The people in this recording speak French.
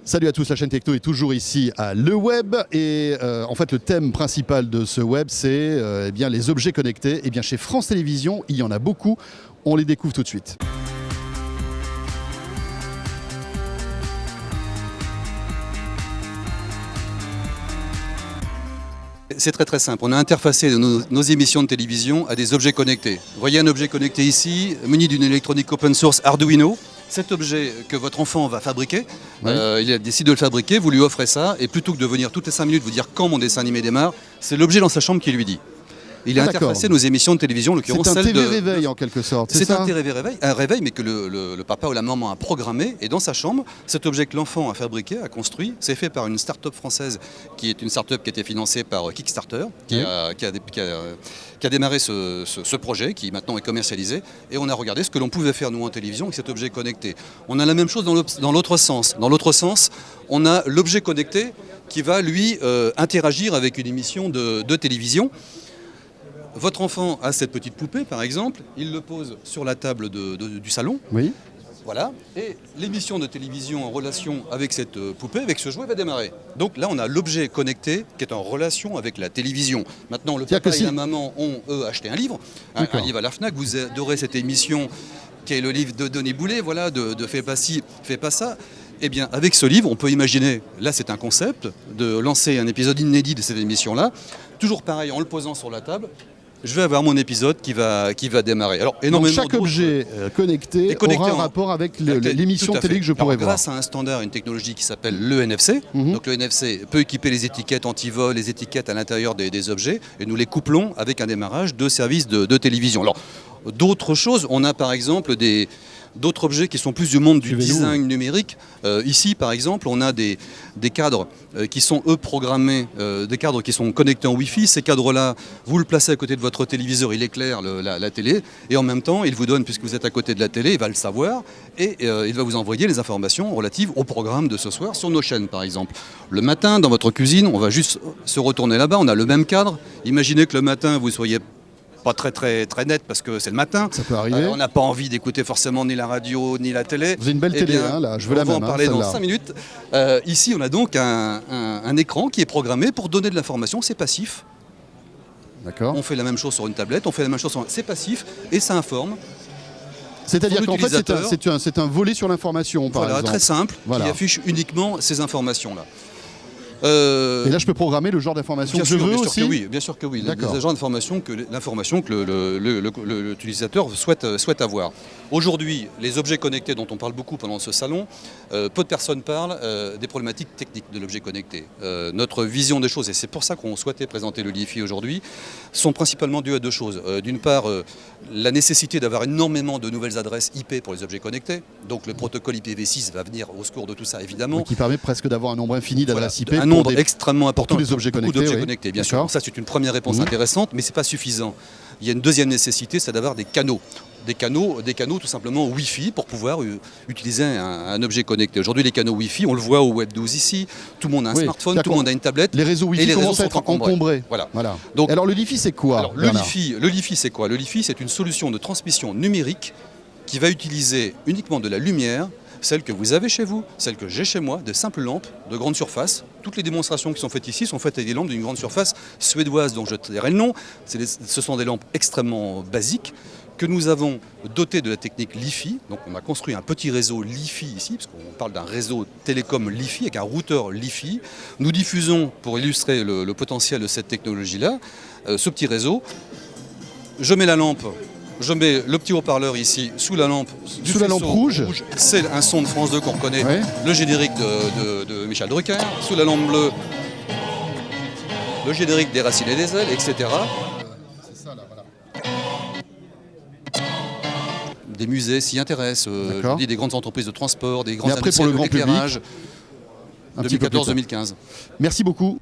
Salut à tous, la chaîne Techno est toujours ici à Le Web et en fait le thème principal de ce web c'est eh bien, les objets connectés. Et bien chez France Télévisions, il y en a beaucoup, on les découvre tout de suite. C'est très simple, on a interfacé nos émissions de télévision à des objets connectés. Vous voyez un objet connecté ici, muni d'une électronique open source Arduino. Cet objet que votre enfant va fabriquer, oui. Il décide de le fabriquer, vous lui offrez ça, et plutôt que de venir toutes les 5 minutes vous dire quand mon dessin animé démarre, c'est l'objet dans sa chambre qui lui dit. Il a interfacé nos émissions de télévision, en l'occurrence celle de... C'est un TV réveil en quelque sorte, c'est un TV réveil, un réveil mais que le papa ou la maman a programmé, et dans sa chambre, cet objet que l'enfant a fabriqué, a construit, c'est fait par une start-up française qui est une start-up qui a été financée par Kickstarter, qui a démarré ce projet, qui maintenant est commercialisé, et on a regardé ce que l'on pouvait faire nous en télévision avec cet objet connecté. On a la même chose dans l'autre sens. Dans l'autre sens, on a l'objet connecté qui va lui interagir avec une émission de télévision. Votre enfant a cette petite poupée, par exemple, il le pose sur la table du salon. Oui. Voilà, et l'émission de télévision en relation avec cette poupée, avec ce jouet, va démarrer. Donc là, on a l'objet connecté qui est en relation avec la télévision. Maintenant, le papa et la maman ont, eux, acheté un livre, un livre à la FNAC. Vous adorez cette émission qui est le livre de Denis Boulet, voilà, de Fais pas ci, fais pas ça. Eh bien, avec ce livre, on peut imaginer, là c'est un concept, de lancer un épisode inédit de cette émission-là. Toujours pareil, en le posant sur la table, je vais avoir mon épisode qui va démarrer. Alors, énormément. Donc chaque objet connecté aura un rapport avec l'émission de télé que je pourrais voir. Grâce à un standard, une technologie qui s'appelle le NFC. Donc le NFC peut équiper les étiquettes anti-vol, les étiquettes à l'intérieur des objets, et nous les couplons avec un démarrage de services de télévision. Alors, d'autres choses, on a par exemple d'autres objets qui sont plus du monde du design numérique. Ici, par exemple, on a des cadres qui sont, eux, programmés, des cadres qui sont connectés en Wi-Fi. Ces cadres-là, vous le placez à côté de votre téléviseur, il éclaire la télé, et en même temps, il vous donne, puisque vous êtes à côté de la télé, il va le savoir, et il va vous envoyer les informations relatives au programme de ce soir sur nos chaînes, par exemple. Le matin, dans votre cuisine, on va juste se retourner là-bas, on a le même cadre. Imaginez que le matin, vous soyez pas très net parce que c'est le matin. Ça peut arriver. On n'a pas envie d'écouter forcément ni la radio ni la télé. Vous avez une belle télé, là. Je veux la même. On va en parler dans 5 minutes. Ici, on a donc un écran qui est programmé pour donner de l'information. C'est passif. D'accord. On fait la même chose sur une tablette. On fait la même chose sur. C'est passif et ça informe. C'est-à-dire qu'en fait, c'est un volet sur l'information, par exemple. Très simple, qui affiche uniquement ces informations-là. Et là, je peux programmer le genre d'information que je veux aussi. Bien sûr que oui. Les genres d'information l'information que l'utilisateur souhaite avoir. Aujourd'hui, les objets connectés dont on parle beaucoup pendant ce salon, peu de personnes parlent des problématiques techniques de l'objet connecté. Notre vision des choses, et c'est pour ça qu'on souhaitait présenter le LiFi aujourd'hui, sont principalement dues à deux choses. D'une part, la nécessité d'avoir énormément de nouvelles adresses IP pour les objets connectés. Donc le protocole IPv6 va venir au secours de tout ça, évidemment. Qui permet presque d'avoir un nombre infini d'adresses IP. Un nombre extrêmement important pour tous les objets connectés, bien sûr. Ça, c'est une première réponse intéressante, mais ce n'est pas suffisant. Il y a une deuxième nécessité, c'est d'avoir des canaux. Des canaux tout simplement Wi-Fi pour pouvoir utiliser un objet connecté. Aujourd'hui, les canaux Wi-Fi, on le voit au Web 12 ici, tout le monde a un smartphone, tout le monde a une tablette. Les réseaux Wi-Fi commencent à être encombrés. Voilà. Donc, alors le LiFi, c'est quoi? Le LiFi, c'est quoi? Le LiFi, c'est une solution de transmission numérique qui va utiliser uniquement de la lumière, celle que vous avez chez vous, celle que j'ai chez moi, de simples lampes de grande surface. Toutes les démonstrations qui sont faites ici sont faites avec des lampes d'une grande surface suédoise dont je tairai le nom. Ce sont des lampes extrêmement basiques que nous avons dotées de la technique LiFi. Donc on a construit un petit réseau LiFi ici, parce qu'on parle d'un réseau télécom LiFi avec un routeur LiFi. Nous diffusons, pour illustrer le potentiel de cette technologie-là, ce petit réseau. Je mets la lampe. Je mets le petit haut-parleur ici sous la lampe rouge. C'est un son de France 2 qu'on reconnaît, le générique de Michel Drucker. Sous la lampe bleue, le générique des Racines et des Ailes, etc. C'est ça, là, voilà. Des musées s'y intéressent, je dis des grandes entreprises de transport, des grands industriels de l'éclairage. 2014-2015. Merci beaucoup.